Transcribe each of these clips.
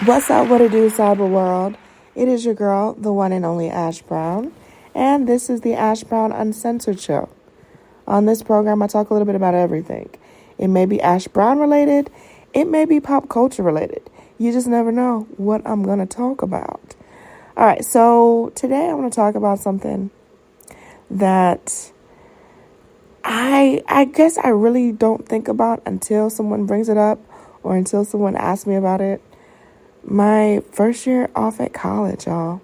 What's up, what it do, cyber world? It is your girl, the one and only Ash Brown, and this is the Ash Brown Uncensored Show. On this program, I talk a little bit about everything. It may be Ash Brown related, it may be pop culture related. You just never know what I'm going to talk about. All right, so today I want to talk about something that I guess I really don't think about until someone brings it up or until someone asks me about it. My first year off at college, y'all.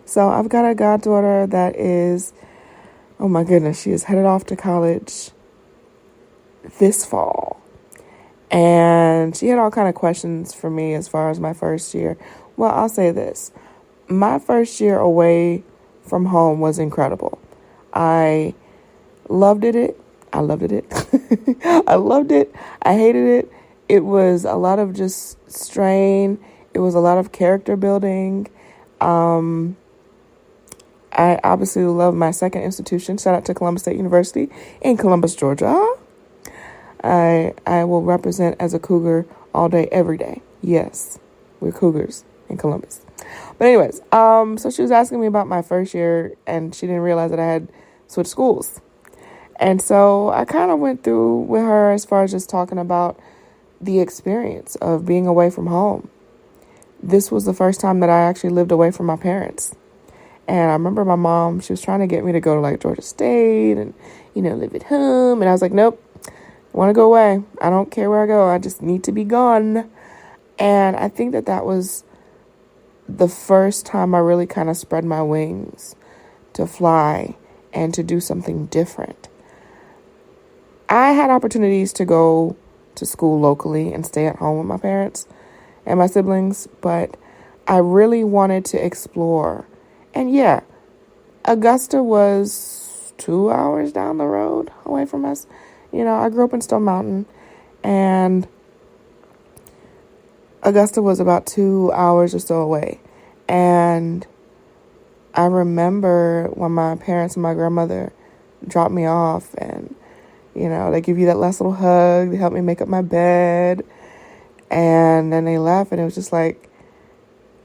So I've got a goddaughter that is, oh my goodness, she is headed off to college this fall. And she had all kind of questions for me as far as my first year. Well, I'll say this. My first year away from home was incredible. I loved it. I loved it. I loved it. I hated it. It was a lot of just strain. It was a lot of character building. I obviously love my second institution. Shout out to Columbus State University in Columbus, Georgia. I will represent as a cougar all day, every day. Yes, we're cougars in Columbus. But anyways, so she was asking me about my first year, and she didn't realize that I had switched schools. And so I kind of went through with her as far as just talking about the experience of being away from home. This was the first time that I actually lived away from my parents. And I remember my mom, she was trying to get me to go to like Georgia State and, live at home. And I was like, nope, I want to go away. I don't care where I go. I just need to be gone. And I think that was the first time I really kind of spread my wings to fly and to do something different. I had opportunities to go to school locally and stay at home with my parents and my siblings, but I really wanted to explore. And yeah, Augusta was 2 hours down the road away from us. I grew up in Stone Mountain, and Augusta was about 2 hours or so away. And I remember when my parents and my grandmother dropped me off, and they give you that last little hug. They helped me make up my bed. And then they left, and it was just like,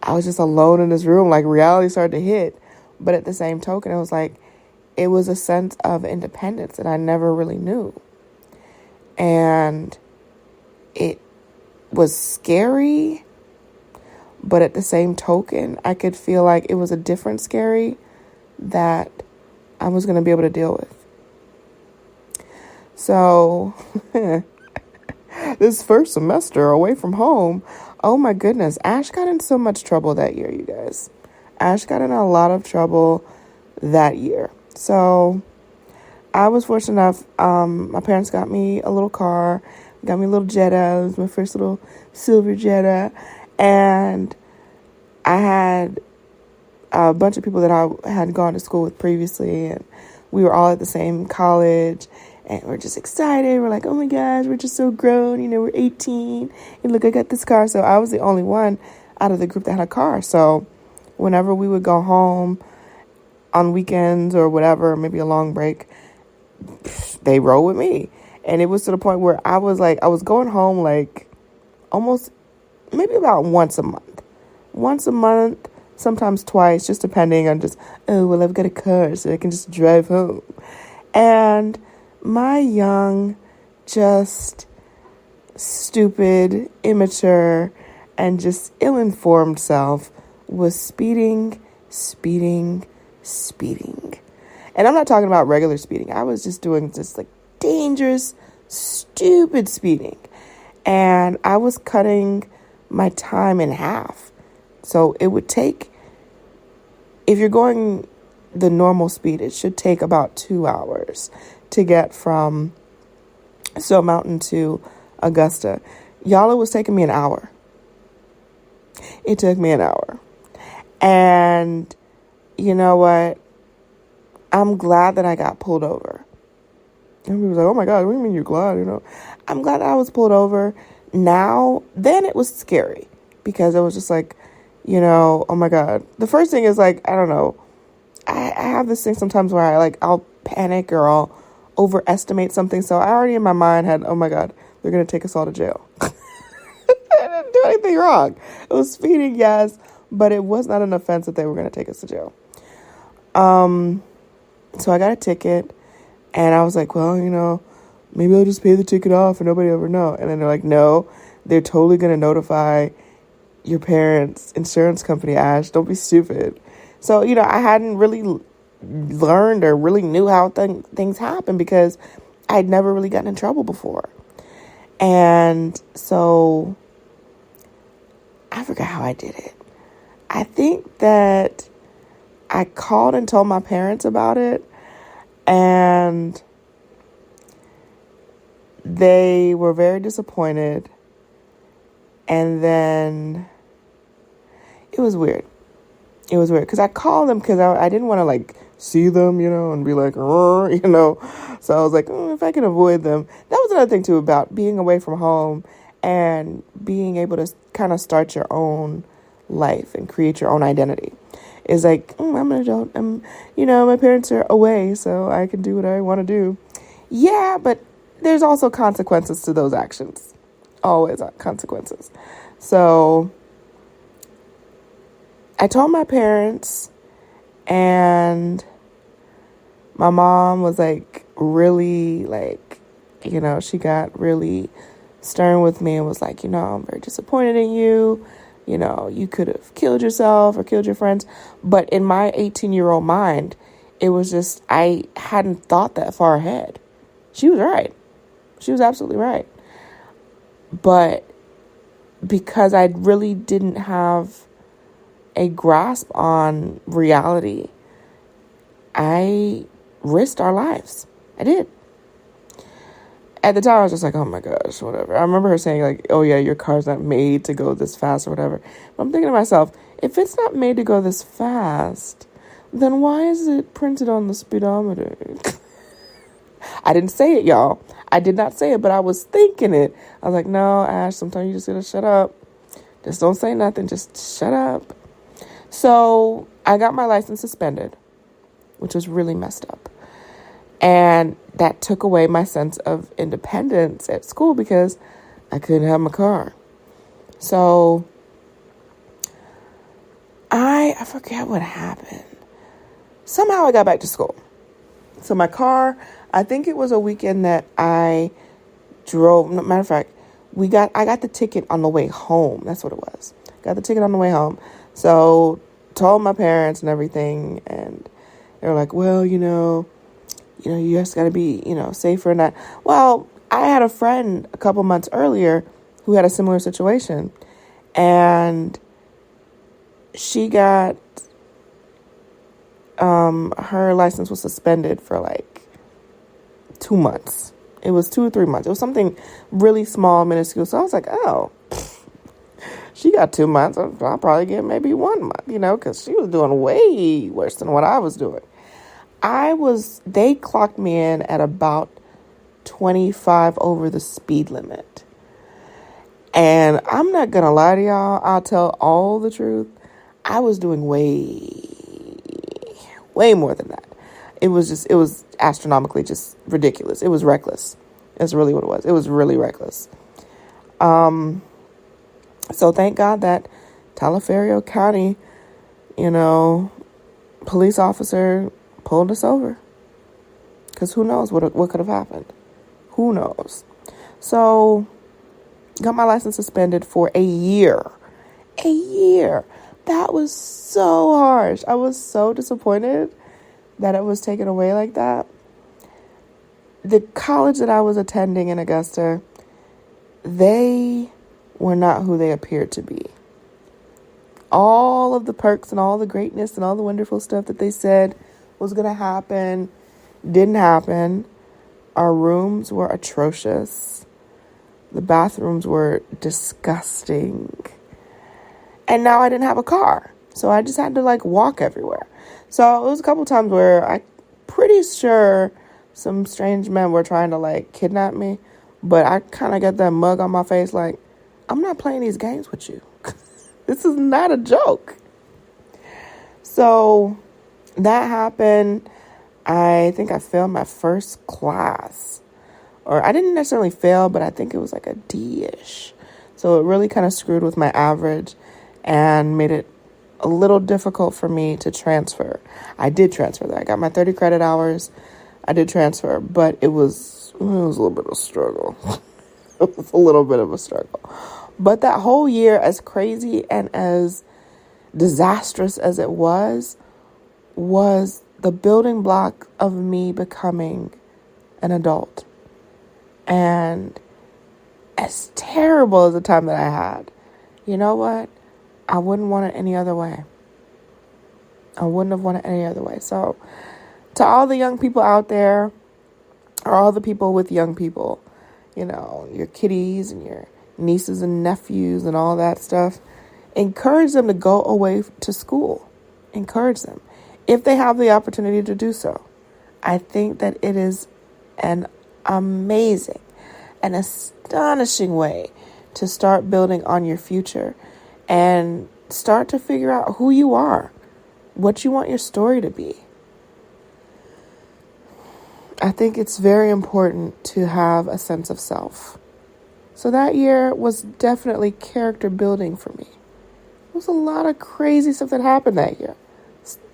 I was just alone in this room. Like, reality started to hit. But at the same token, it was a sense of independence that I never really knew. And it was scary. But at the same token, I could feel like it was a different scary that I was going to be able to deal with. So this first semester away from home, oh my goodness, Ash got in so much trouble that year, you guys. Ash got in a lot of trouble that year. So I was fortunate enough, my parents got me a little car, got me a little Jetta. It was my first little silver Jetta. And I had a bunch of people that I had gone to school with previously, and we were all at the same college. And we're just excited. We're like, oh my gosh, we're just so grown. We're 18. And look, I got this car. So I was the only one out of the group that had a car. So whenever we would go home on weekends or whatever, maybe a long break, they rode with me. And it was to the point where I was going home like almost maybe about once a month. Once a month, sometimes twice, just depending on just, I've got a car so I can just drive home. And my young, just stupid, immature, and just ill-informed self was speeding. And I'm not talking about regular speeding. I was just doing just like dangerous, stupid speeding. And I was cutting my time in half. So it would take, if you're going the normal speed, it should take about 2 hours to get from Stone Mountain to Augusta. Y'all, it was taking me an hour. It took me an hour. And you know what? I'm glad that I got pulled over. And people was like, oh my God, what do you mean you're glad? I'm glad that I was pulled over. Then it was scary because it was just like, oh my God. The first thing is like, I don't know. I have this thing sometimes where I'll panic or I'll overestimate something. So I already in my mind had, oh my God, they're going to take us all to jail. I didn't do anything wrong. It was speeding, yes, but it was not an offense that they were going to take us to jail. So I got a ticket, and I was like, well, maybe I'll just pay the ticket off and nobody ever know. And then they're like, no, they're totally going to notify your parents' insurance company, Ash. Don't be stupid. So, I hadn't really learned or really knew how things happen because I'd never really gotten in trouble before. And so I forgot how I did it. I think that I called and told my parents about it, and they were very disappointed. And then it was weird. It was weird because I called them because I didn't want to see them, and be like, So I was like, if I can avoid them. That was another thing too about being away from home and being able to kind of start your own life and create your own identity. Is like, I'm an adult. My parents are away, so I can do what I want to do. Yeah, but there's also consequences to those actions. Always consequences. So I told my parents, and my mom was really she got really stern with me and was like, I'm very disappointed in you. You could have killed yourself or killed your friends. But in my 18-year-old mind, it was just, I hadn't thought that far ahead. She was right. She was absolutely right. But because I really didn't have a grasp on reality, I risked our lives. I did. At the time, I was just like, oh my gosh, whatever. I remember her saying oh yeah, your car's not made to go this fast or whatever. But I'm thinking to myself, if it's not made to go this fast, then why is it printed on the speedometer? I didn't say it, y'all. I did not say it, but I was thinking it. I was like, no, Ash, sometimes you just gotta shut up. Just don't say nothing. Just shut up. So I got my license suspended, which was really messed up. And that took away my sense of independence at school because I couldn't have my car. So I forget what happened. Somehow I got back to school. So my car, I think it was a weekend that I drove. Matter of fact, I got the ticket on the way home. That's what it was. Got the ticket on the way home. So told my parents and everything, and they were like, well, you just got to be, safer and that. Well, I had a friend a couple months earlier who had a similar situation, and she got, her license was suspended for 2 months. It was 2 or 3 months. It was something really small, minuscule. So I was like, oh, she got 2 months. I'll probably get maybe 1 month, because she was doing way worse than what I was doing. They clocked me in at about 25 over the speed limit. And I'm not going to lie to y'all. I'll tell all the truth. I was doing way more than that. It was astronomically just ridiculous. It was reckless. That's really what it was. It was really reckless. So thank God that Taliaferro County, police officer pulled us over. Because who knows what could have happened. Who knows? So got my license suspended for a year. A year. That was so harsh. I was so disappointed that it was taken away like that. The college that I was attending in Augusta, they were not who they appeared to be. All of the perks and all the greatness and all the wonderful stuff that they said was going to happen didn't happen. Our rooms were atrocious. The bathrooms were disgusting. And now I didn't have a car. So I just had to walk everywhere. So it was a couple times where I'm pretty sure some strange men were trying to kidnap me. But I kind of got that mug on my face I'm not playing these games with you. This is not a joke. So that happened. I think I failed my first class. Or I didn't necessarily fail, but I think it was a D-ish. So it really kind of screwed with my average and made it a little difficult for me to transfer. I did transfer there. I got my 30 credit hours. I did transfer, but it was a little bit of a struggle. It was a little bit of a struggle. But that whole year, as crazy and as disastrous as it was the building block of me becoming an adult. And as terrible as the time that I had, you know what? I wouldn't want it any other way. I wouldn't have wanted it any other way. So to all the young people out there, or all the people with young people, you know, your kiddies and your nieces and nephews and all that stuff, encourage them to go away to school. Encourage them if they have the opportunity to do so. I think that it is an amazing, an astonishing way to start building on your future and start to figure out who you are, what you want your story to be. I think it's very important to have a sense of self. So that year was definitely character building for me. There was a lot of crazy stuff that happened that year.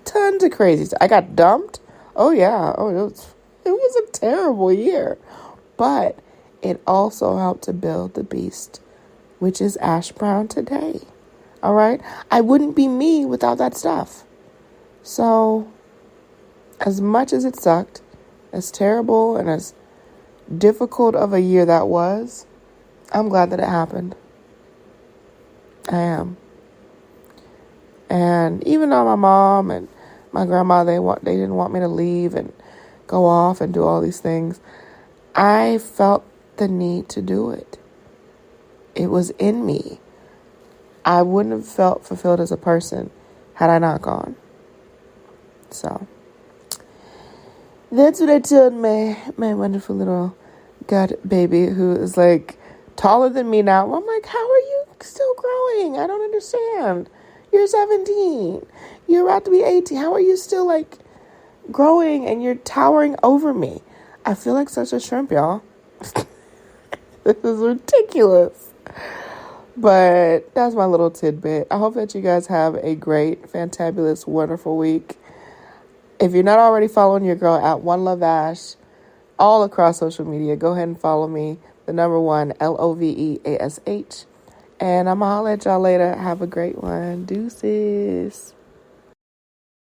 Tons of crazy stuff. I got dumped. Oh, yeah. It was a terrible year. But it also helped to build the beast, which is Ash Brown today. All right? I wouldn't be me without that stuff. So, as much as it sucked, as terrible and as difficult of a year that was, I'm glad that it happened. I am. And even though my mom and my grandma, they didn't want me to leave and go off and do all these things, I felt the need to do it. It was in me. I wouldn't have felt fulfilled as a person had I not gone. So that's what I told my wonderful little god baby, who is like taller than me now. I'm like, how are you still growing? I don't understand. You're 17. You're about to be 18. How are you still like growing and you're towering over me? I feel like such a shrimp, y'all. This is ridiculous. But that's my little tidbit. I hope that you guys have a great, fantabulous, wonderful week. If you're not already following your girl at One Love Ash all across social media, go ahead and follow me. The number 1, LOVEASH. And I'm going to holler at y'all later. Have a great one. Deuces.